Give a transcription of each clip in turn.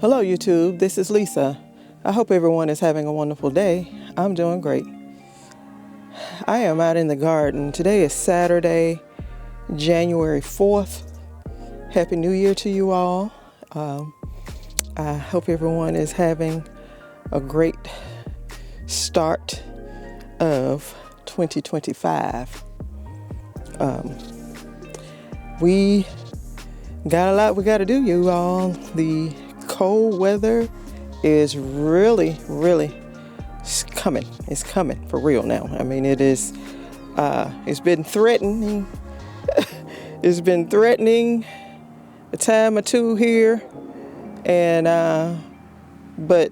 Hello YouTube, this is Lisa. I hope everyone is having a wonderful day. I'm doing great. I am out in the garden. Today is Saturday, January 4th. Happy New Year to you all. I hope everyone is having a great start of 2025. We got a lot we got to do, you all. The cold weather is really coming. It's coming for real now. I mean, it is. It's been threatening. It's been threatening a time or two here, and but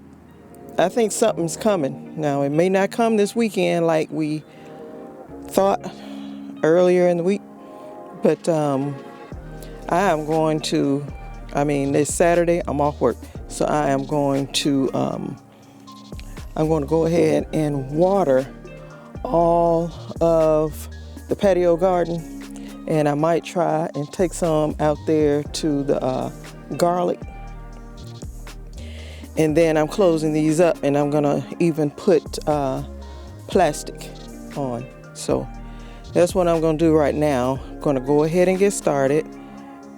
I think something's coming. Now, it may not come this weekend like we thought earlier in the week, but I am going to. I mean, this Saturday I'm off work, so I am going to. I'm going to go ahead and water all of the patio garden, and I might try and take some out there to the garlic. And then I'm closing these up, and I'm gonna even put plastic on. So that's what I'm gonna do right now. I'm gonna go ahead and get started,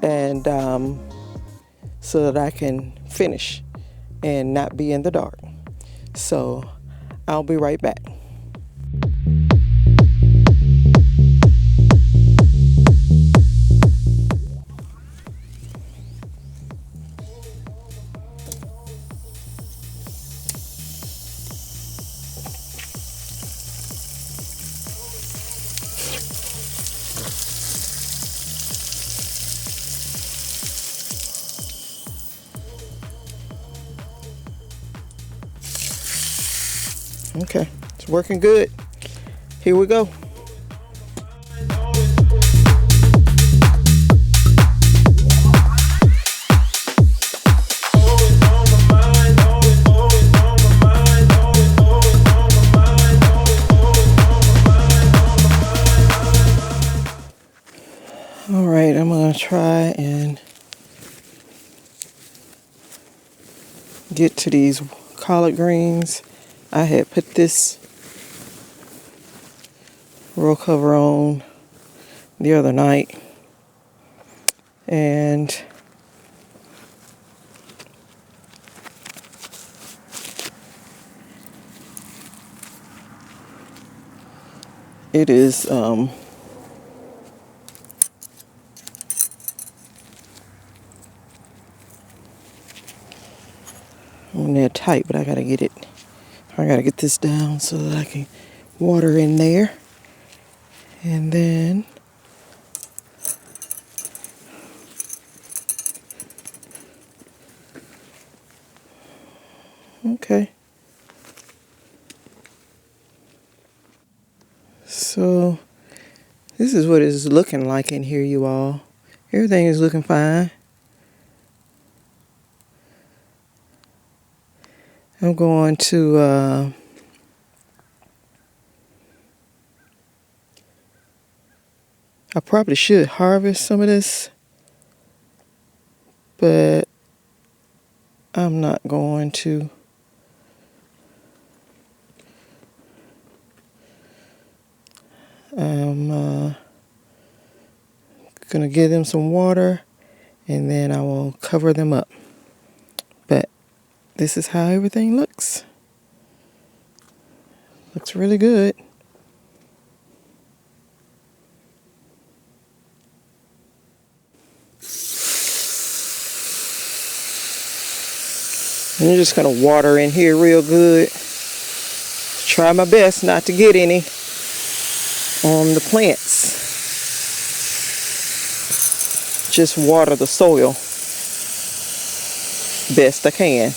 and so that I can finish and not be in the dark. So I'll be right back. Okay, it's working good. Here we go. All right, I'm gonna try and get to these collard greens. I had put this roll cover on the other night, and it is on there tight, but I gotta get this down so that I can water in there. And then okay. So this is what it's looking like in here, you all. Everything is looking fine. I'm going to I probably should harvest some of this, but I'm not going to. I'm gonna give them some water, and then I will cover them up. But this is how everything looks. Looks really good. I'm just gonna water in here real good. Try my best not to get any on the plants. Just water the soil best I can.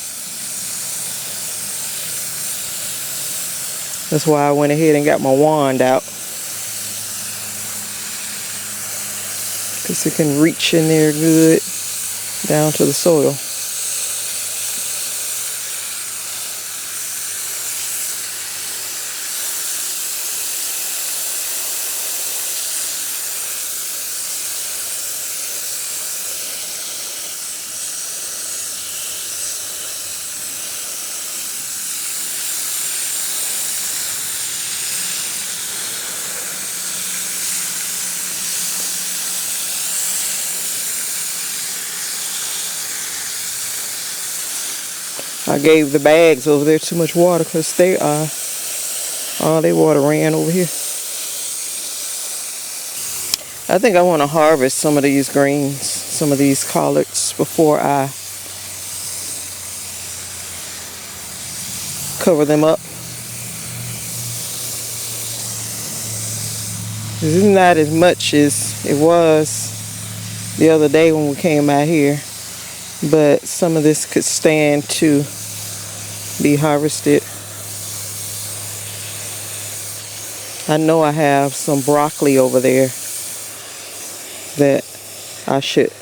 That's why I went ahead and got my wand out, because it can reach in there good down to the soil. I gave the bags over there too much water because they are, all their water ran over here. I think I want to harvest some of these greens, some of these collards before I cover them up. It's not as much as it was the other day when we came out here, but some of this could stand to be harvested. I know I have some broccoli over there that I should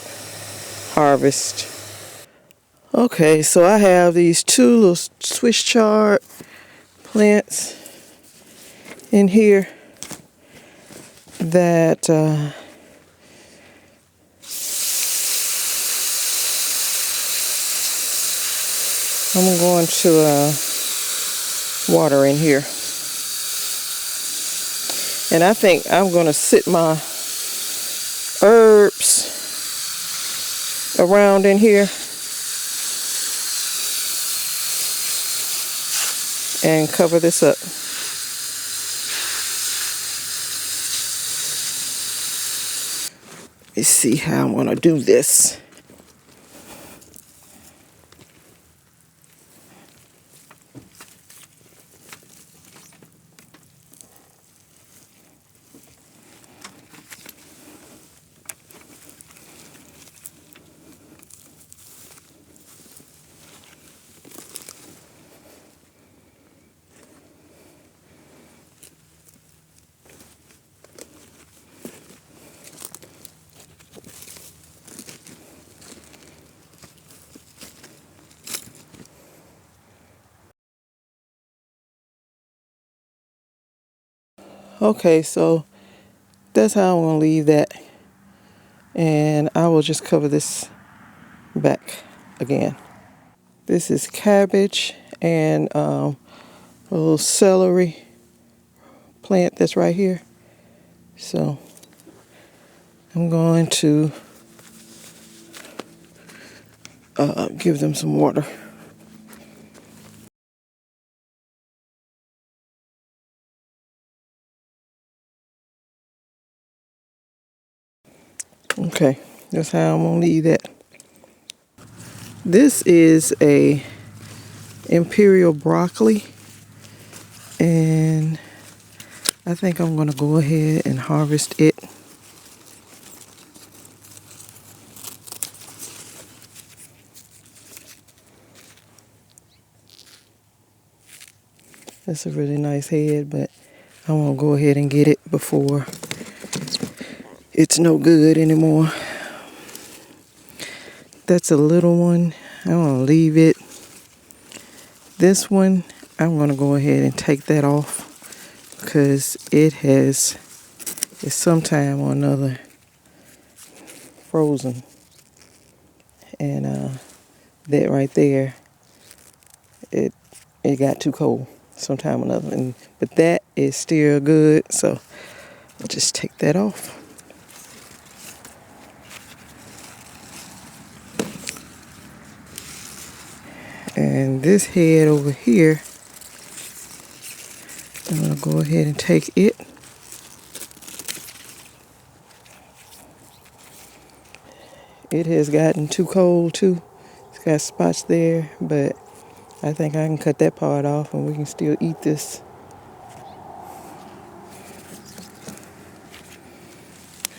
harvest. Okay, so I have these two little Swiss chard plants in here that I'm going to water in here. And I think I'm going to sit my herbs around in here and cover this up. Let's see how I'm going to do this. Okay, so that's how I'm going to leave that. And I will just cover this back again. This is cabbage and a little celery plant that's right here. So I'm going to give them some water. Okay, that's how I'm gonna leave that. This is a imperial broccoli, and I think I'm gonna go ahead and harvest it. That's a really nice head, but I won't go ahead and get it before it's no good anymore. That's a little one. I'm gonna leave it. This one, I'm gonna go ahead and take that off because it's sometime or another frozen. And that right there, it got too cold sometime or another. But that is still good, so I'll just take that off. And this head over here, I'm going to go ahead and take it. It has gotten too cold too. It's got spots there, but I think I can cut that part off and we can still eat this.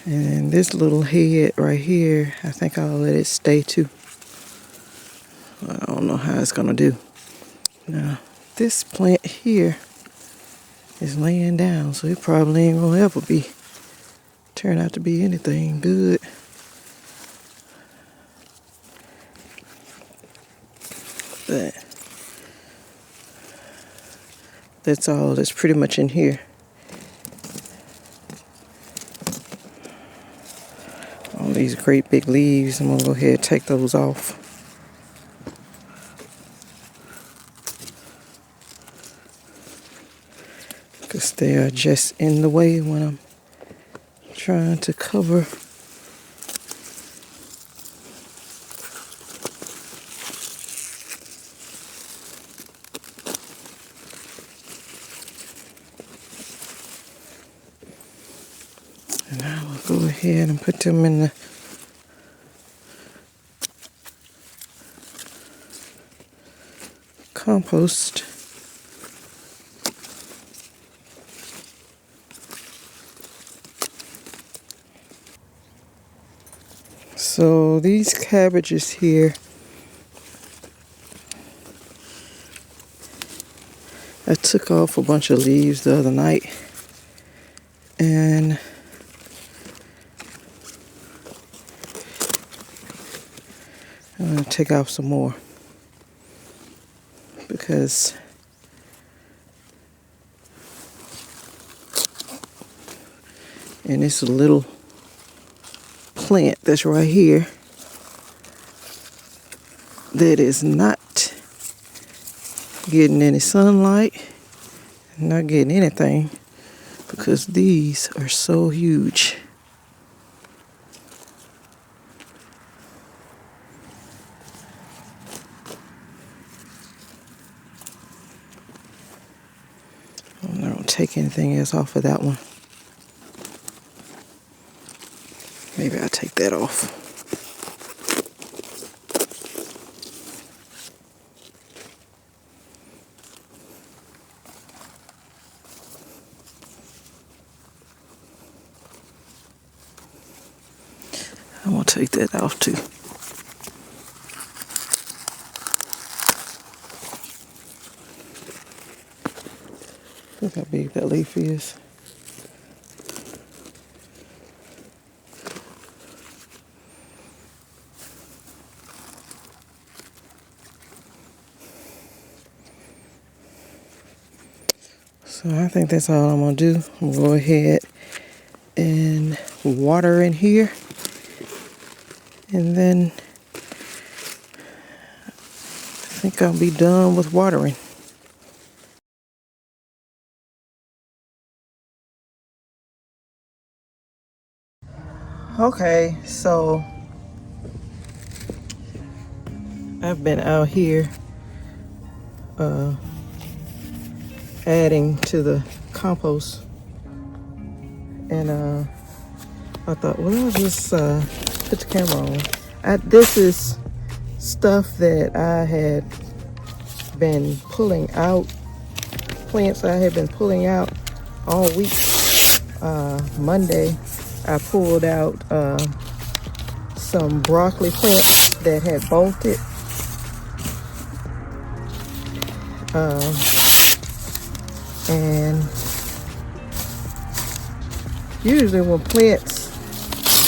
And this little head right here, I think I'll let it stay too. I don't know how it's gonna do. Now, this plant here is laying down, so it probably ain't gonna ever turn out to be anything good. But that's all that's pretty much in here. All these great big leaves, I'm gonna go ahead and take those off. Because they are just in the way when I'm trying to cover. And I will go ahead and put them in the compost. So these cabbages here, I took off a bunch of leaves the other night, and I'm going to take off some more because and it's a little plant that's right here that is not getting any sunlight, not getting anything, because these are so huge. I'm not gonna take anything else off of that one. Maybe I'll take that off. I'm gonna take that off too. Look how big that leaf is. So I think that's all I'm gonna do. I'm gonna go ahead and water in here. And then I think I'll be done with watering. Okay, so I've been out here adding to the compost, and I thought, well, I'll just put the camera on. This is stuff that I had been pulling out, plants I had been pulling out all week. Monday, I pulled out some broccoli plants that had bolted. And usually when plants,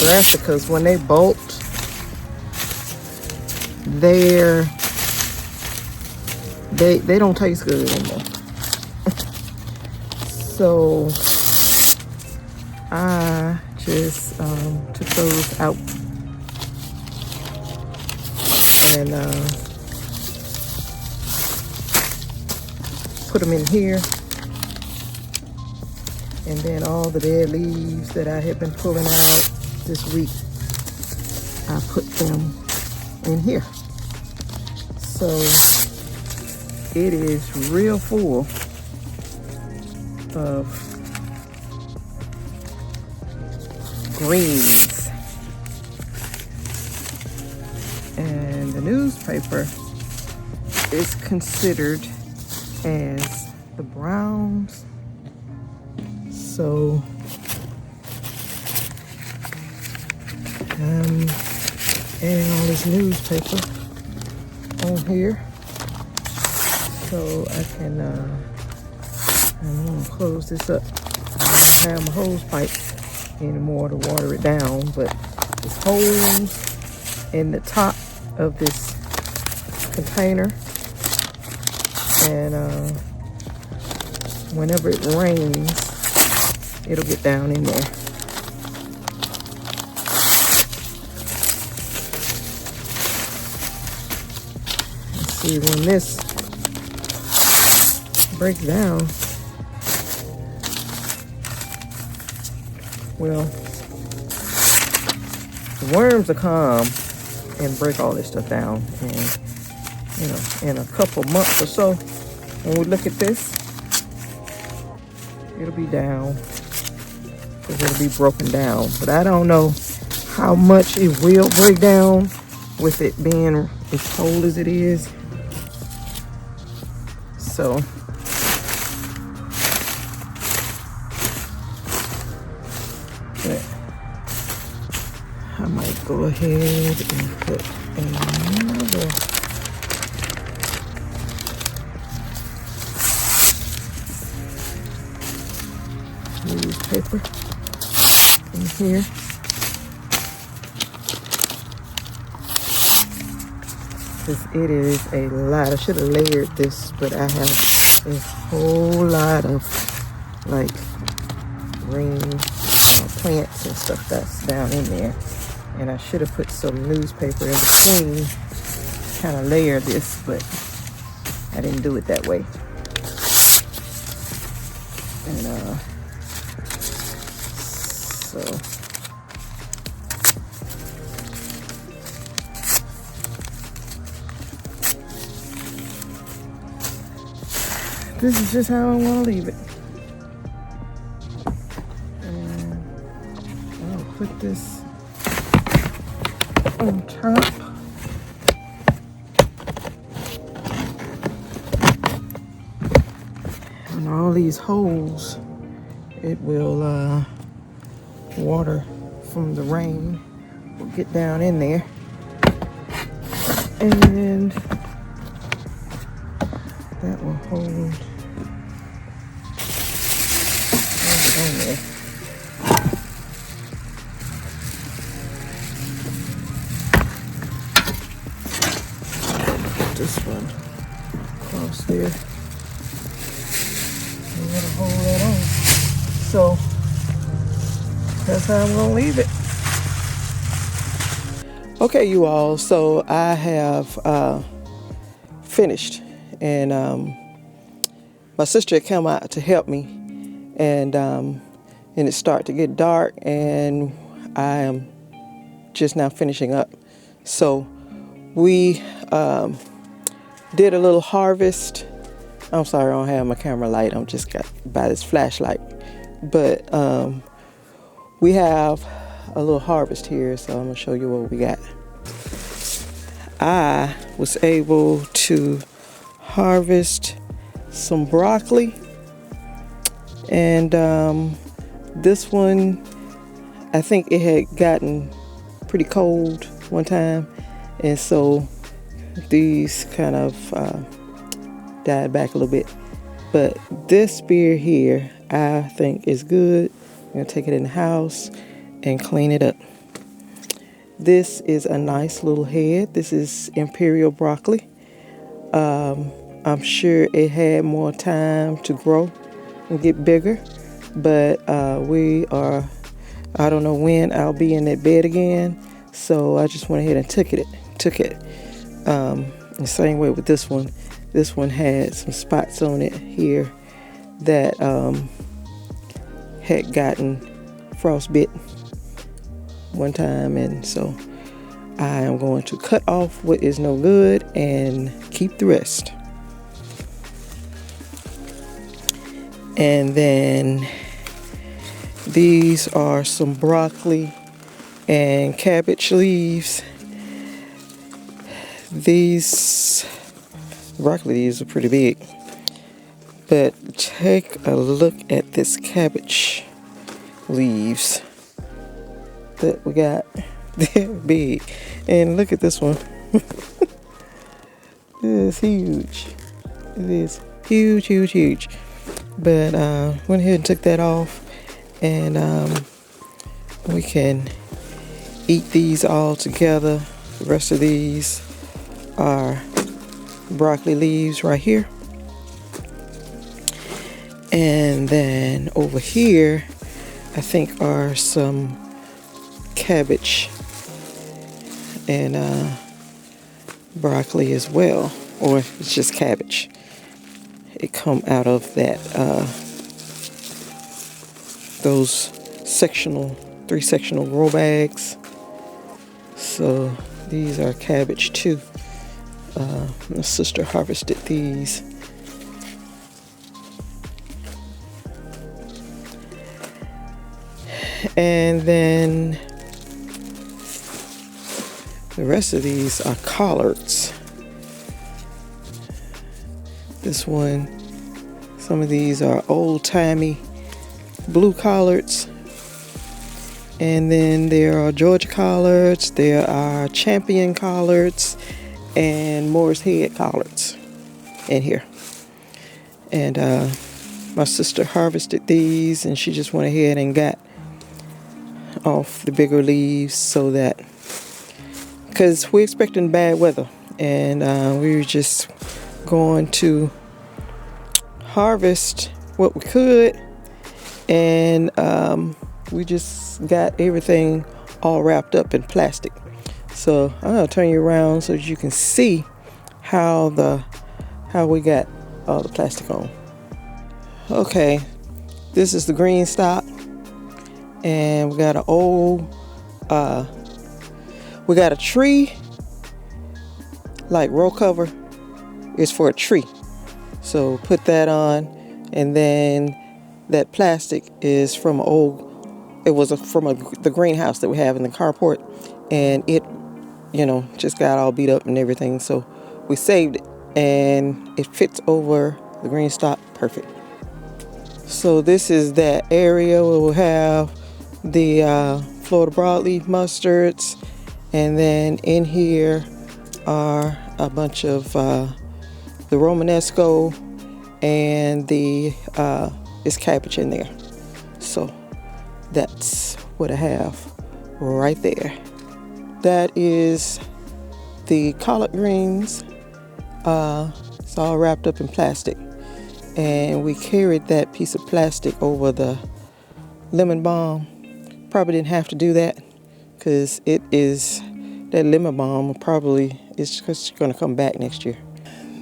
brassicas, when they bolt, they don't taste good anymore. So I just took those out and put them in here. And then all the dead leaves that I had been pulling out this week, I put them in here. So it is real full of greens. And the newspaper is considered as the browns. So I'm adding all this newspaper on here so I can I'm gonna close this up. I don't have my hose pipe anymore to water it down, but there's holes in the top of this container, and whenever it rains, it'll get down in there. Let's see, when this breaks down, well, the worms will come and break all this stuff down. And, you know, in a couple months or so, when we look at this, it'll be down because it'll be broken down. But I don't know how much it will break down with it being as cold as it is. So I might go ahead and put another newspaper in here. Because it is a lot. I should have layered this, but I have a whole lot of like green plants and stuff that's down in there. And I should have put some newspaper in between, kind of layer this, but I didn't do it that way. And so this is just how I want to leave it. And I'll put this on top. And all these holes, it will water from the rain will get down in there. And that will hold it on there. This one across there. I'm gonna hold that on. So that's how I'm gonna leave it. Okay, you all. So I have finished, and my sister had come out to help me, and it started to get dark, and I am just now finishing up. So we did a little harvest. I'm sorry, I don't have my camera light. I'm just got by this flashlight. But we have a little harvest here, so I'm gonna show you what we got. I was able to harvest some broccoli, and this one, I think it had gotten pretty cold one time, and so these kind of died back a little bit. But this spear here, I think is good. I'm gonna take it in the house and clean it up. This is a nice little head. This is imperial broccoli. I'm sure it had more time to grow and get bigger, but I don't know when I'll be in that bed again, so I just went ahead and took it. The same way with this one. This one had some spots on it here that had gotten frostbit one time, and so I am going to cut off what is no good and keep the rest. And then these are some broccoli and cabbage leaves. These broccoli leaves are pretty big, but take a look at this cabbage leaves that we got. They're big, and look at this one. It is huge. It is huge. But went ahead and took that off, and we can eat these all together. The rest of these are broccoli leaves right here, and then over here I think are some cabbage and broccoli as well, or it's just cabbage. It come out of that those three sectional grow bags. So these are cabbage too. My sister harvested these. And then the rest of these are collards. This one, some of these are old-timey blue collards. And then there are Georgia collards, there are Champion collards, and Moore's Head collards in here. And my sister harvested these, and she just went ahead and got off the bigger leaves so that, because we're expecting bad weather, and we were just going to harvest what we could, and we just got everything all wrapped up in plastic. So I'm gonna turn you around so that you can see how we got all the plastic on. Okay, this is the green stock, and we got an old we got a tree like row cover. It's for a tree, so put that on. And then that plastic is from the greenhouse that we have in the carport, and it, you know, just got all beat up and everything, so we saved it, and it fits over the green stock perfect. So this is that area where we'll have the Florida broadleaf mustards, and then in here are a bunch of the Romanesco, and it's cabbage in there. So that's what I have right there. That is the collard greens. It's all wrapped up in plastic, and we carried that piece of plastic over the lemon balm. Probably didn't have to do that, because that lemon balm probably is just going to come back next year.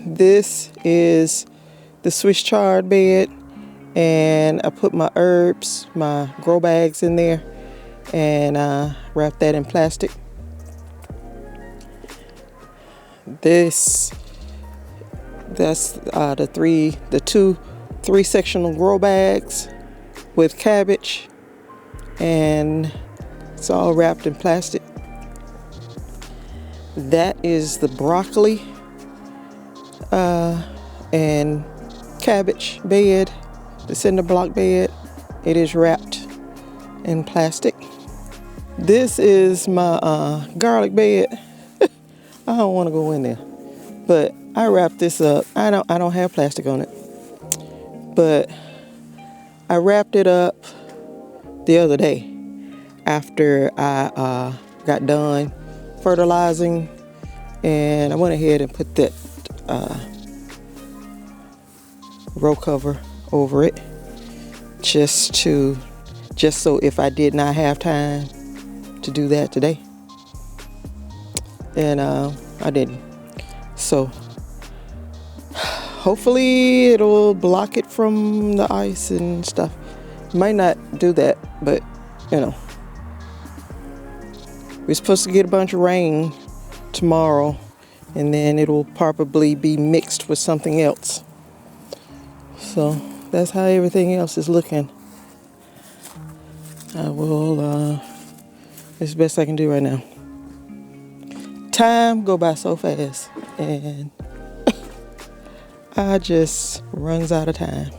This is the Swiss chard bed, and I put my herbs, my grow bags in there, and wrapped that in plastic. That's the two 3-sectional grow bags with cabbage, and it's all wrapped in plastic. That is the broccoli and cabbage bed, the cinder block bed. It is wrapped in plastic. This is my garlic bed. I don't want to go in there, but I wrapped this up. I don't have plastic on it, but I wrapped it up the other day after I got done fertilizing, and I went ahead and put that row cover over it, just so if I did not have time to do that today, and I didn't. So hopefully it'll block it from the ice and stuff. Might not do that, but you know, we're supposed to get a bunch of rain tomorrow, and then it'll probably be mixed with something else. So that's how everything else is looking. I will, it's the best I can do right now. Time go by so fast, and I just runs out of time.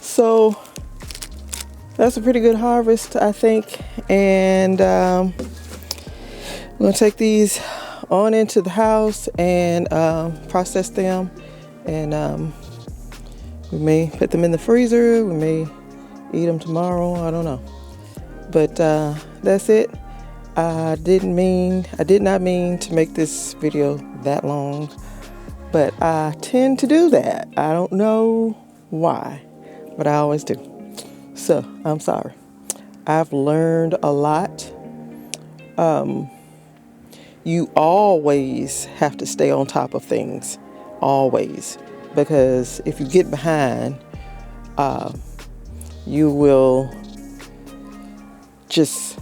So that's a pretty good harvest, I think. And I'm gonna take these on into the house and process them, and we may put them in the freezer. We may eat them tomorrow. I don't know. But that's it. I did not mean to make this video that long, but I tend to do that. I don't know why, but I always do. So I'm sorry. I've learned a lot. You always have to stay on top of things, always, because if you get behind, you will just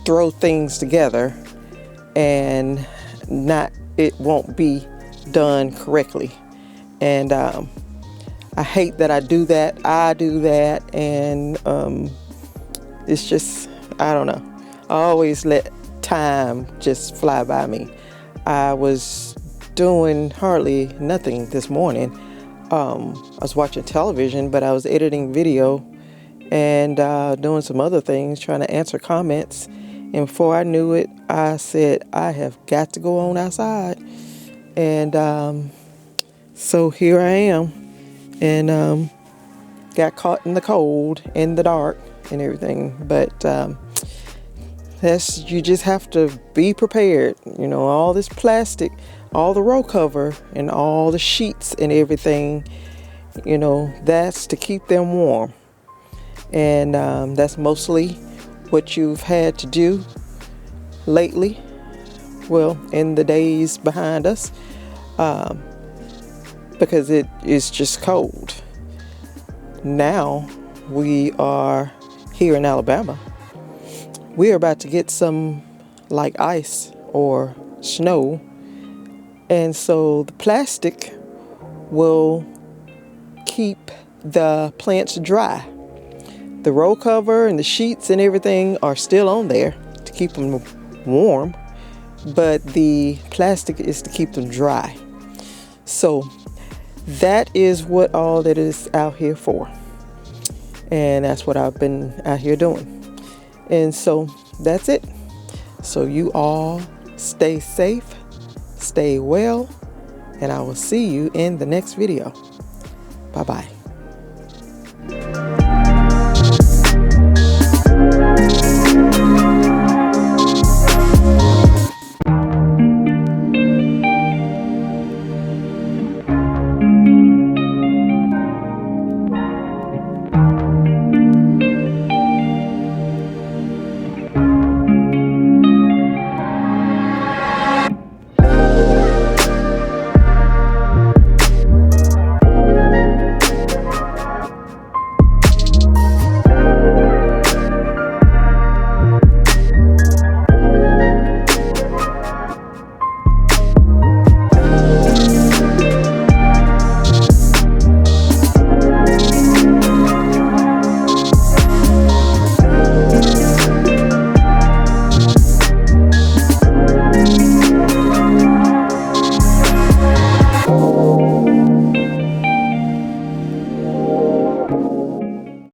throw things together, and it won't be done correctly. And I hate that I do that. And it's just, I don't know. I always let time just fly by me. I was doing hardly nothing this morning. I was watching television, but I was editing video and doing some other things, trying to answer comments. And before I knew it, I said, I have got to go on outside. And so here I am, and got caught in the cold, in the dark, and everything. But you just have to be prepared. You know, all this plastic, all the row cover, and all the sheets and everything, you know, that's to keep them warm. And that's mostly what you've had to do lately, well, in the days behind us, because it is just cold. Now we are here in Alabama. We are about to get some like ice or snow, and so the plastic will keep the plants dry. The row cover and the sheets and everything are still on there to keep them warm, but the plastic is to keep them dry. So that is what all that is out here for. And that's what I've been out here doing. And so that's it. So you all stay safe, stay well, and I will see you in the next video. Bye-bye.